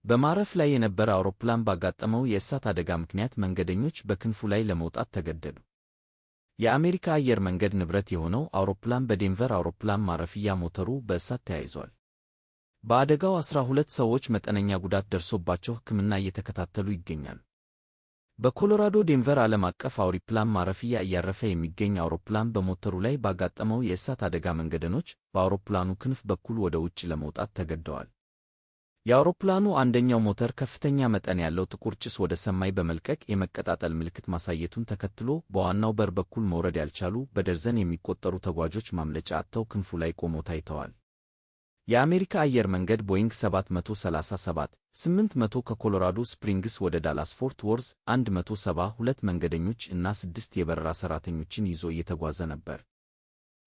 በማረፍ ላይ የነበረ አውሮፕላን ባጋጠመው የእሳት አደጋ ምክንያት መንገደኞች በክንፉ ላይ ለመውጣት ተገደዱ። የአሜሪካ አየር መንገድ ንብረት የሆነው አውሮፕላን በዴንቨር አውሮፕላን ማረፊያ ሞተሩ በእሳት ተያይዟል። በአደጋው 12 ሰዎች መጠነኛ ጉዳት ደርሶባቸው ሕክምና እየተከታተሉ ይገኛሉ። በኮሎራዶ ዴንቨር ዓለም አቀፍ አውሮፕላን ማረፊያ እያረፈ የሚገኝ አውሮፕላን በሞተሩ ላይ ባጋጠመው የእሳት አደጋ መንገደኞች በአውሮፕላኑ ክንፍ በኩል ወደ ውጭ ለመውጣት ተገደዋል። የአውሮፕላኑ አንደኛው ሞተር ከፍተኛ መጠን ያለው ጥቁር ጭስ ወደ ሰማይ በመልቀቅ የመቀጣጠል ምልክት ማሳየቱን ተከትሎ በዋናው በር በኩል መውረድ ያልቻሉ በደርዘን የሚቆጠሩ ተጓዦች ማምለጫ አጥተው ክንፉ ላይ ቆመው ታይተዋል። የአሜሪካ አየር መንገድ ቦይንግ 737-800 ከኮሎራዶ ስፕሪንግስ ወደ ዳላስ ፎርት ወርዝ 172 መንገደኞች እና 6 የበረራ ሠራተኞችን ይዞ እየተጓዘ ነበር።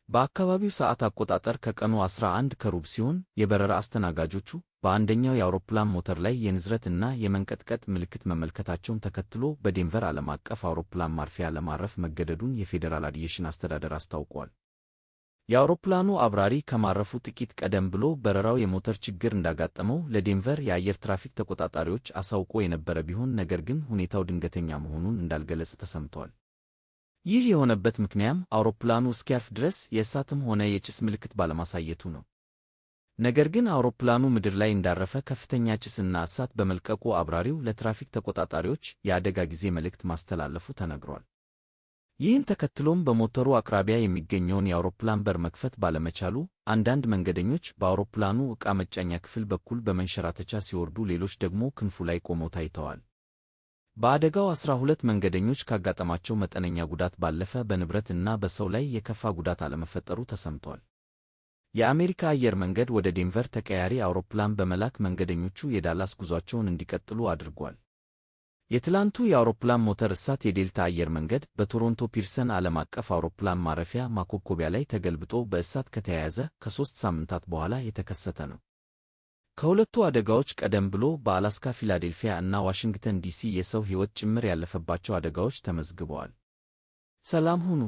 በአካባቢው ሰዓት አቆጣጠር ከቀኑ 11:15 ሲሆን የበረራ አስተናጋጆቹ በአንደኛው የአውሮፕላን ሞተር ላይ የንዝረት እና የመንቀጥቀጥ ምልክት መመልከታቸውን ተከትሎ በዴንቨር ዓለም አቀፍ አውሮፕላን ማረፊያ ለማረፍ መገደዱን የፌዴራል አቪዬሽን አስተዳደር አስታውቋል። የአውሮፕላኑ አብራሪ ከማረፉ ጥቂት ቀደም ብሎ በረራው የሞተር ችግር እንዳጋጠመው ለዴንቨር የአየር ትራፊክ ተቆጣጣሪዎች አሳውቆ የነበረ ቢሆን ነገር ግን ሁኔታው ድንገተኛ መሆኑን እንዳልገለጸ ተሰምቷል። ይህ የሆነበት ምክንያት አውሮፕላኑ እስኪያርፍ ድረስ የእሳትም ሆነ የጭስ ምልክት ባለማሳየቱ ነው። ነገር ግን አውሮፕላኑ ምድር ላይ እንዳረፈ ከፍተኛ ጭስና እሳት በመልቀቁ አብራሪው ለትራፊክ ተቆጣጣሪዎች የአደጋ ጊዜ መልእክት ማስተላለፉ ተነግሯል። ይህን ተከትሎም በሞተሩ አቅራቢያ የሚገኘውን የአውሮፕላን በር መክፈት ባለመቻሉ አንዳንድ መንገደኞች በአውሮፕላኑ ዕቃ መጫኛ ክፍል በኩል በመንሸራተቻ ሲወርዱ፣ ሌሎች ደግሞ ክንፉ ላይ ቆመው ታይተዋል። በአደጋው 12 መንገደኞች ካጋጠማቸው መጠነኛ ጉዳት ባለፈ በንብረት እና በሰው ላይ የከፋ ጉዳት አለመፈጠሩ ተሰምቷል። የአሜሪካ አየር መንገድ ወደ ዴንቨር ተቀያሪ አውሮፕላን በመላክ መንገደኞቹ የዳላስ ጉዟቸውን እንዲቀጥሉ አድርጓል። የትላንቱ የአውሮፕላን ሞተር እሳት የዴልታ አየር መንገድ በቶሮንቶ ፒርሰን ዓለም አቀፍ አውሮፕላን ማረፊያ ማኮብኮቢያ ላይ ተገልብጦ በእሳት ከተያያዘ ከ3 ሳምንታት በኋላ የተከሰተ ነው። ከሁለቱ አደጋዎች ቀደም ብሎ በአላስካ፣ ፊላዴልፊያ እና ዋሽንግተን ዲሲ የሰው ሕይወት ጭምር ያለፈባቸው አደጋዎች ተመዝግበዋል። ሰላም ሁኑ።